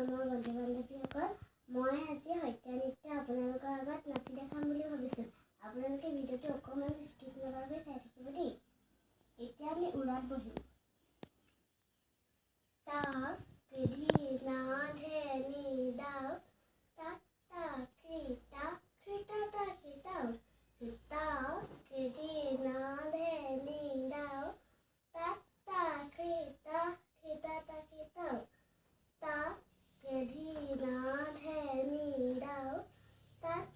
মোৰ বন্ধু-বান্ধৱীসকল, মই আজি সত্ৰীয়া নৃত্য আপোনালোকৰ আগত নাচি দেখাম বুলি ভাবিছোঁ। আপোনালোকে ভিডিঅ'টো অকণমান স্কিপ নকৰাকৈ চাই থাকিব দেই। এতিয়া আমি উৰাত বহিম। তাক ধীনা ধেনি দাও, তাক কৃতা কৃতা তাকিতাও, তাক ধীনা ধেনি দাও, তাক কৃতা কৃতা তাকিতাও, তাক ধীনা ধেনি দাও, তাক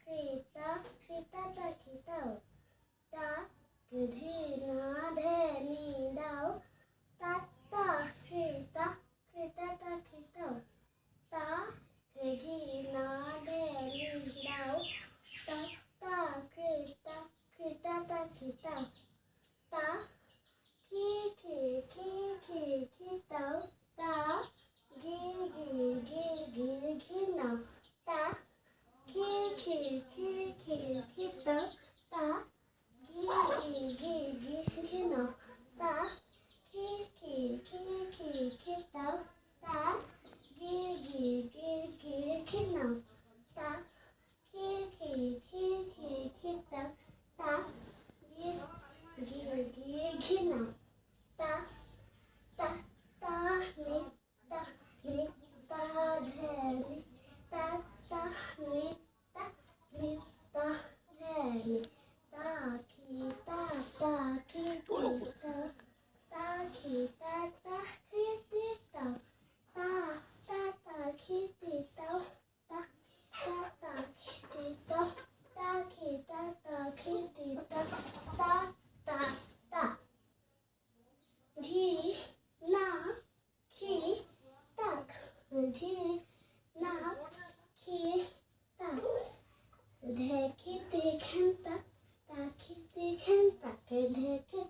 কৃতা কৃতা তাকিতাও, তাক ধীনা ধেনি দাও, তাক কৃতা কৃতা তাকিতাও, তাক ধীনা ধেনি দাও, তাক কৃতা কৃতা তাকিতাও, তাক কি খিতাও, তাক ঘিনাও, তাক খিতাও, তাক ঘিনাও, তাক খিতাও, তাক ঘিনাও, তাক খিতাও, তাক ঘিনাও, তাক ধেনি, তাক ধেনি, তাকিতাও, তাকিতাও, তাকিতাও, ধীনা খিতাক, ধীনা খিতাক, ধেকিতি খেন্তাক, তাকিতি খেন্তাক, ধেকিতি